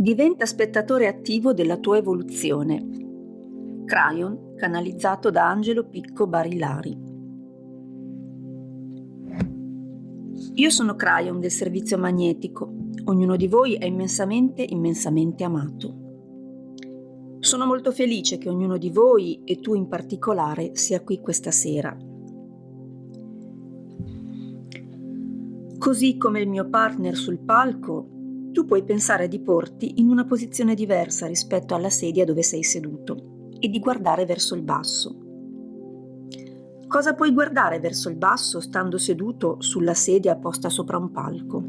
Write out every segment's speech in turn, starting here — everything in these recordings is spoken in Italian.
Diventa spettatore attivo della tua evoluzione. Cryon, canalizzato da Angelo Picco Barilari. Io sono Cryon del servizio magnetico. Ognuno di voi è immensamente amato. Sono molto felice che ognuno di voi, e tu in particolare, sia qui questa sera. Così come il mio partner sul palco, tu puoi pensare di porti in una posizione diversa rispetto alla sedia dove sei seduto e di guardare verso il basso. Cosa puoi guardare verso il basso stando seduto sulla sedia posta sopra un palco?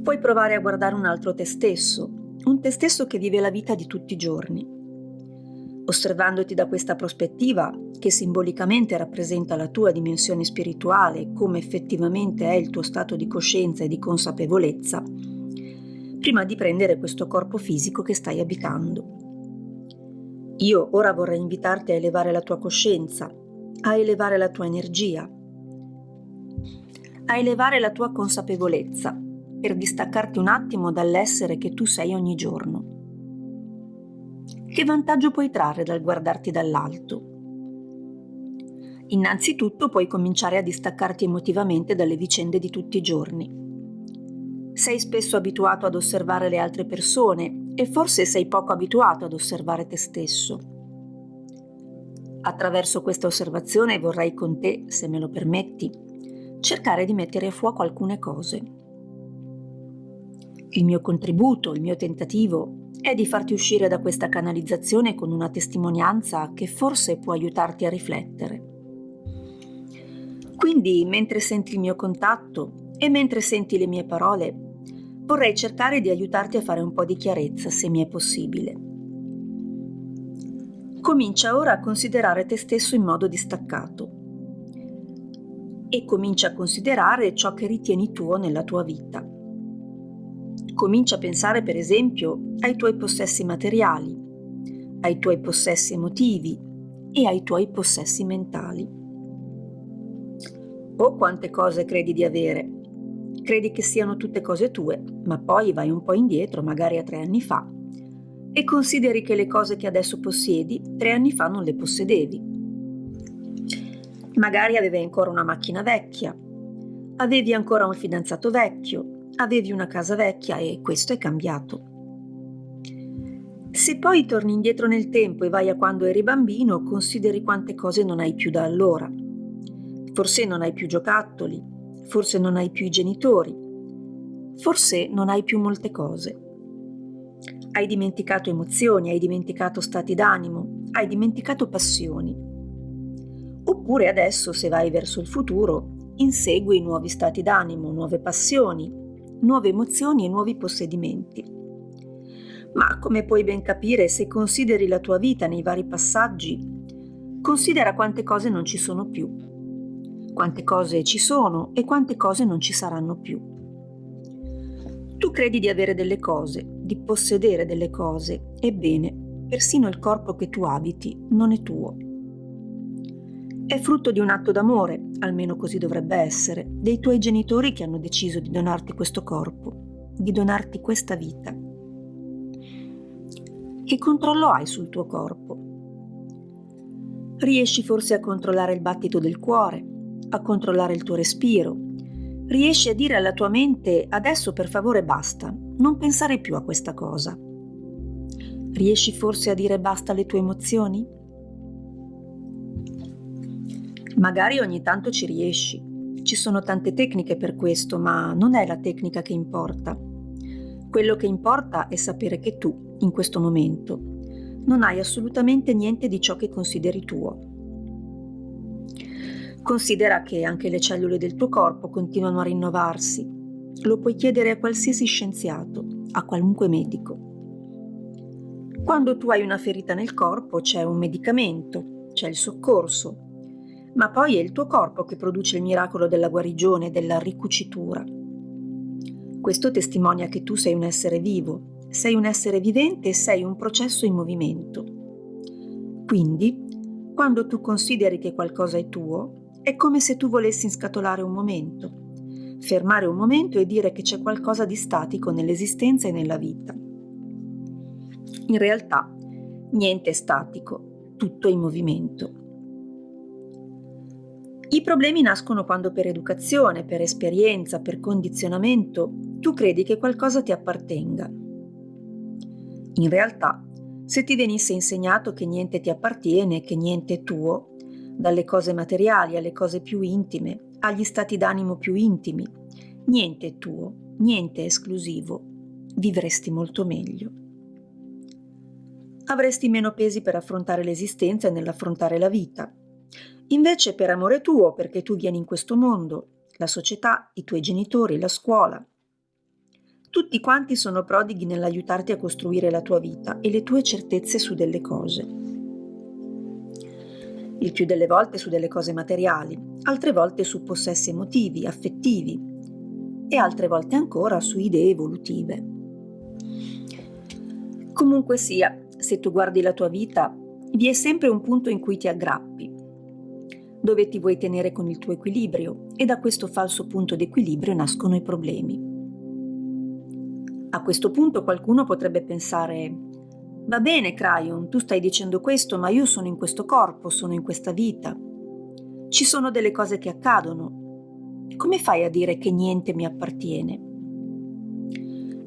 Puoi provare a guardare un altro te stesso, un te stesso che vive la vita di tutti i giorni. Osservandoti da questa prospettiva, che simbolicamente rappresenta la tua dimensione spirituale, come effettivamente è il tuo stato di coscienza e di consapevolezza, prima di prendere questo corpo fisico che stai abitando. Io ora vorrei invitarti a elevare la tua coscienza, a elevare la tua energia, a elevare la tua consapevolezza, per distaccarti un attimo dall'essere che tu sei ogni giorno. Che vantaggio puoi trarre dal guardarti dall'alto? Innanzitutto puoi cominciare a distaccarti emotivamente dalle vicende di tutti i giorni. Sei spesso abituato ad osservare le altre persone e forse sei poco abituato ad osservare te stesso. Attraverso questa osservazione vorrei con te, se me lo permetti, cercare di mettere a fuoco alcune cose. Il mio contributo, il mio tentativo è di farti uscire da questa canalizzazione con una testimonianza che forse può aiutarti a riflettere. Quindi, mentre senti il mio contatto e mentre senti le mie parole, vorrei cercare di aiutarti a fare un po' di chiarezza, se mi è possibile. Comincia ora a considerare te stesso in modo distaccato e comincia a considerare ciò che ritieni tuo nella tua vita. Comincia a pensare, per esempio, ai tuoi possessi materiali, ai tuoi possessi emotivi e ai tuoi possessi mentali. Oh, quante cose credi di avere! Credi che siano tutte cose tue, ma poi vai un po' indietro, magari a 3 anni fa, e consideri che le cose che adesso possiedi 3 anni fa non le possedevi. Magari avevi ancora una macchina vecchia, avevi ancora un fidanzato vecchio, avevi una casa vecchia e questo è cambiato. Se poi torni indietro nel tempo e vai a quando eri bambino, consideri quante cose non hai più da allora. Forse non hai più giocattoli, forse non hai più i genitori, forse non hai più molte cose. Hai dimenticato emozioni, hai dimenticato stati d'animo, hai dimenticato passioni. Oppure adesso, se vai verso il futuro, insegui nuovi stati d'animo, nuove passioni, nuove emozioni e nuovi possedimenti. Ma come puoi ben capire, se consideri la tua vita nei vari passaggi, considera quante cose non ci sono più, quante cose ci sono e quante cose non ci saranno più. Tu credi di avere delle cose, di possedere delle cose, ebbene, persino il corpo che tu abiti non è tuo. È frutto di un atto d'amore, almeno così dovrebbe essere, dei tuoi genitori che hanno deciso di donarti questo corpo, di donarti questa vita. Che controllo hai sul tuo corpo? Riesci forse a controllare il battito del cuore, a controllare il tuo respiro? Riesci a dire alla tua mente: adesso per favore basta, non pensare più a questa cosa? Riesci forse a dire basta alle tue emozioni? Magari ogni tanto ci riesci. Ci sono tante tecniche per questo, ma non è la tecnica che importa. Quello che importa è sapere che tu, in questo momento, non hai assolutamente niente di ciò che consideri tuo. Considera che anche le cellule del tuo corpo continuano a rinnovarsi. Lo puoi chiedere a qualsiasi scienziato, a qualunque medico. Quando tu hai una ferita nel corpo c'è un medicamento, c'è il soccorso, ma poi è il tuo corpo che produce il miracolo della guarigione, della ricucitura. Questo testimonia che tu sei un essere vivo, sei un essere vivente e sei un processo in movimento. Quindi, quando tu consideri che qualcosa è tuo, è come se tu volessi inscatolare un momento, fermare un momento e dire che c'è qualcosa di statico nell'esistenza e nella vita. In realtà, niente è statico, tutto è in movimento. I problemi nascono quando per educazione, per esperienza, per condizionamento, tu credi che qualcosa ti appartenga. In realtà, se ti venisse insegnato che niente ti appartiene, che niente è tuo, dalle cose materiali alle cose più intime, agli stati d'animo più intimi, niente è tuo, niente è esclusivo, vivresti molto meglio. Avresti meno pesi per affrontare l'esistenza e nell'affrontare la vita. Invece per amore tuo, perché tu vieni in questo mondo, la società, i tuoi genitori, la scuola, tutti quanti sono prodighi nell'aiutarti a costruire la tua vita e le tue certezze su delle cose. Il più delle volte su delle cose materiali, altre volte su possessi emotivi, affettivi e altre volte ancora su idee evolutive. Comunque sia, se tu guardi la tua vita, vi è sempre un punto in cui ti aggrappi, dove ti vuoi tenere con il tuo equilibrio, e da questo falso punto d'equilibrio nascono i problemi. A questo punto qualcuno potrebbe pensare: va bene, Crayon, tu stai dicendo questo, ma io sono in questo corpo, sono in questa vita. Ci sono delle cose che accadono. Come fai a dire che niente mi appartiene?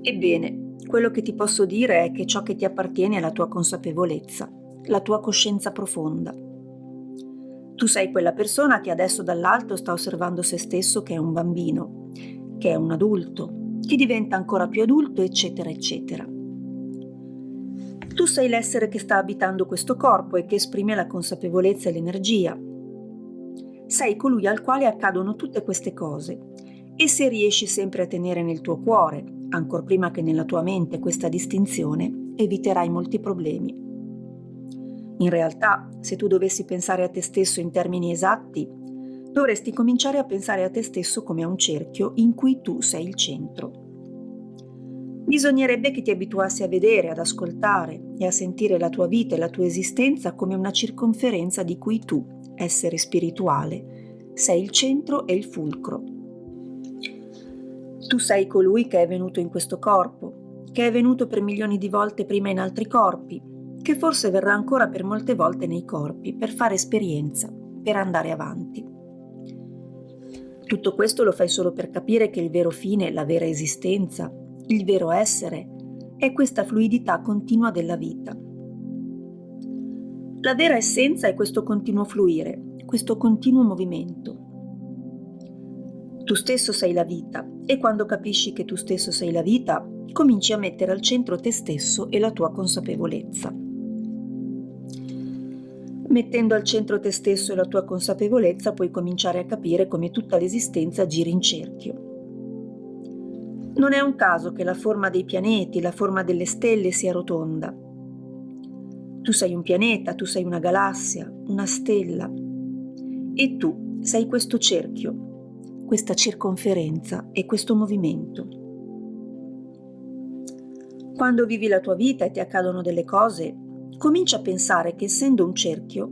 Ebbene, quello che ti posso dire è che ciò che ti appartiene è la tua consapevolezza, la tua coscienza profonda. Tu sei quella persona che adesso dall'alto sta osservando se stesso, che è un bambino, che è un adulto, che diventa ancora più adulto, eccetera, eccetera. Tu sei l'essere che sta abitando questo corpo e che esprime la consapevolezza e l'energia. Sei colui al quale accadono tutte queste cose, e se riesci sempre a tenere nel tuo cuore, ancor prima che nella tua mente, questa distinzione, eviterai molti problemi. In realtà, se tu dovessi pensare a te stesso in termini esatti, dovresti cominciare a pensare a te stesso come a un cerchio in cui tu sei il centro. Bisognerebbe che ti abituassi a vedere, ad ascoltare e a sentire la tua vita e la tua esistenza come una circonferenza di cui tu, essere spirituale, sei il centro e il fulcro. Tu sei colui che è venuto in questo corpo, che è venuto per milioni di volte prima in altri corpi, che forse verrà ancora per molte volte nei corpi, per fare esperienza, per andare avanti. Tutto questo lo fai solo per capire che il vero fine, la vera esistenza, il vero essere, è questa fluidità continua della vita. La vera essenza è questo continuo fluire, questo continuo movimento. Tu stesso sei la vita, e quando capisci che tu stesso sei la vita, cominci a mettere al centro te stesso e la tua consapevolezza. Mettendo al centro te stesso e la tua consapevolezza puoi cominciare a capire come tutta l'esistenza giri in cerchio. Non è un caso che la forma dei pianeti, la forma delle stelle sia rotonda. Tu sei un pianeta, tu sei una galassia, una stella, e tu sei questo cerchio, questa circonferenza e questo movimento. Quando vivi la tua vita e ti accadono delle cose, comincia a pensare che essendo un cerchio,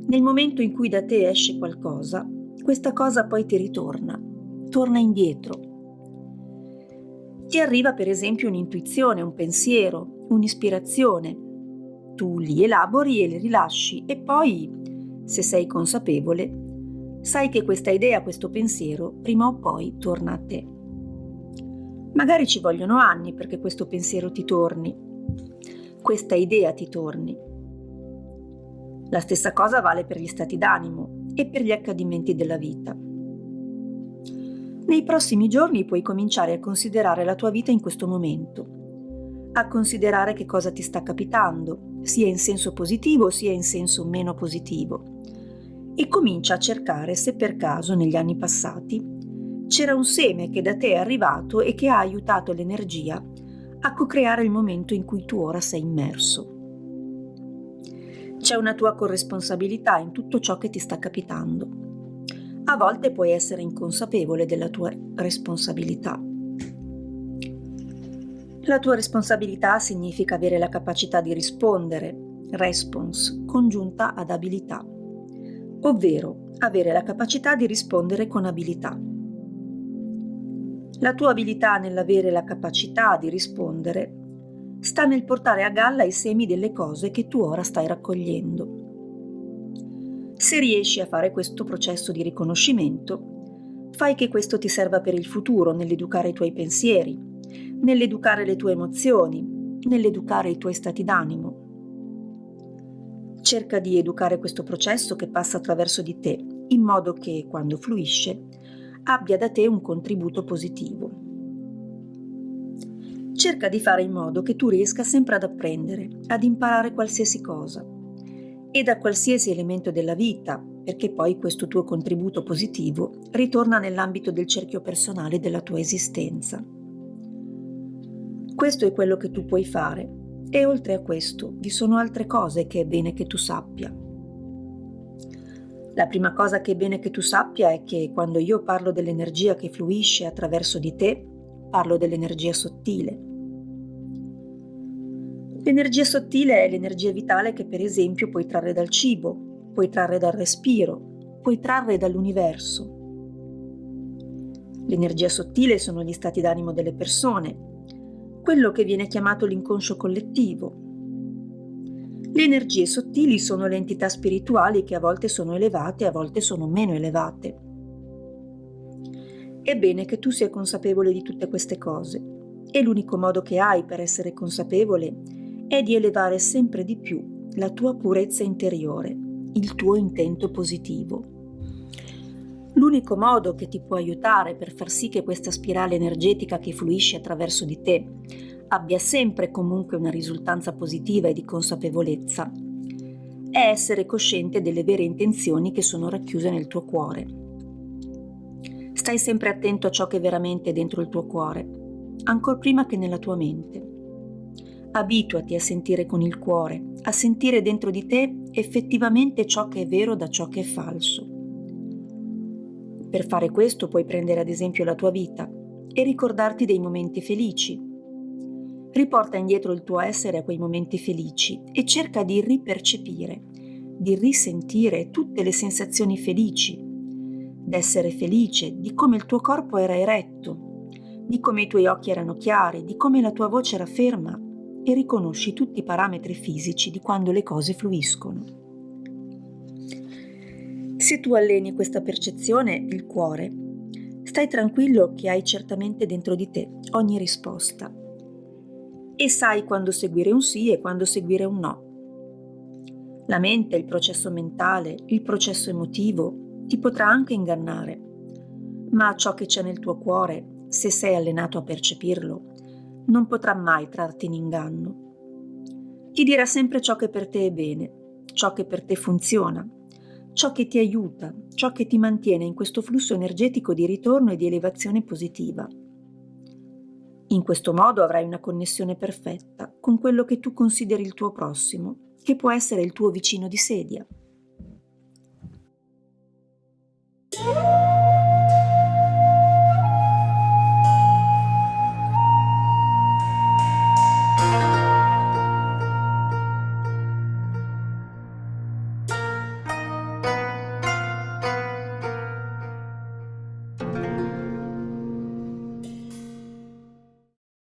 nel momento in cui da te esce qualcosa, questa cosa poi ti ritorna, torna indietro. Ti arriva per esempio un'intuizione, un pensiero, un'ispirazione. Tu li elabori e li rilasci e poi, se sei consapevole, sai che questa idea, questo pensiero, prima o poi torna a te. Magari ci vogliono anni perché questo pensiero ti torni, questa idea ti torni. La stessa cosa vale per gli stati d'animo e per gli accadimenti della vita. Nei prossimi giorni puoi cominciare a considerare la tua vita in questo momento, a considerare che cosa ti sta capitando, sia in senso positivo sia in senso meno positivo, e comincia a cercare se per caso negli anni passati c'era un seme che da te è arrivato e che ha aiutato l'energia a co-creare il momento in cui tu ora sei immerso. C'è una tua corresponsabilità in tutto ciò che ti sta capitando. A volte puoi essere inconsapevole della tua responsabilità. La tua responsabilità significa avere la capacità di rispondere, response, congiunta ad abilità, ovvero avere la capacità di rispondere con abilità. La tua abilità nell'avere la capacità di rispondere sta nel portare a galla i semi delle cose che tu ora stai raccogliendo. Se riesci a fare questo processo di riconoscimento, fai che questo ti serva per il futuro, nell'educare i tuoi pensieri, nell'educare le tue emozioni, nell'educare i tuoi stati d'animo. Cerca di educare questo processo che passa attraverso di te, in modo che, quando fluisce, abbia da te un contributo positivo. Cerca di fare in modo che tu riesca sempre ad apprendere, ad imparare qualsiasi cosa e da qualsiasi elemento della vita, perché poi questo tuo contributo positivo ritorna nell'ambito del cerchio personale della tua esistenza. Questo è quello che tu puoi fare e oltre a questo vi sono altre cose che è bene che tu sappia. La prima cosa che è bene che tu sappia è che quando io parlo dell'energia che fluisce attraverso di te, parlo dell'energia sottile. L'energia sottile è l'energia vitale che per esempio puoi trarre dal cibo, puoi trarre dal respiro, puoi trarre dall'universo. L'energia sottile sono gli stati d'animo delle persone, quello che viene chiamato l'inconscio collettivo. Le energie sottili sono le entità spirituali che a volte sono elevate e a volte sono meno elevate. È bene che tu sia consapevole di tutte queste cose e l'unico modo che hai per essere consapevole è di elevare sempre di più la tua purezza interiore, il tuo intento positivo. L'unico modo che ti può aiutare per far sì che questa spirale energetica che fluisce attraverso di te abbia sempre e comunque una risultanza positiva e di consapevolezza è essere cosciente delle vere intenzioni che sono racchiuse nel tuo cuore. Stai sempre attento a ciò che è veramente dentro il tuo cuore, ancor prima che nella tua mente. Abituati a sentire con il cuore, a sentire dentro di te effettivamente ciò che è vero da ciò che è falso. Per fare questo puoi prendere ad esempio la tua vita e ricordarti dei momenti felici. Riporta indietro il tuo essere a quei momenti felici e cerca di ripercepire, di risentire tutte le sensazioni felici, d'essere felice, di come il tuo corpo era eretto, di come i tuoi occhi erano chiari, di come la tua voce era ferma e riconosci tutti i parametri fisici di quando le cose fluiscono. Se tu alleni questa percezione, il cuore, stai tranquillo che hai certamente dentro di te ogni risposta e sai quando seguire un sì e quando seguire un no. La mente, il processo mentale, il processo emotivo ti potrà anche ingannare, ma ciò che c'è nel tuo cuore, se sei allenato a percepirlo, non potrà mai trarti in inganno. Ti dirà sempre ciò che per te è bene, ciò che per te funziona, ciò che ti aiuta, ciò che ti mantiene in questo flusso energetico di ritorno e di elevazione positiva. In questo modo avrai una connessione perfetta con quello che tu consideri il tuo prossimo, che può essere il tuo vicino di sedia.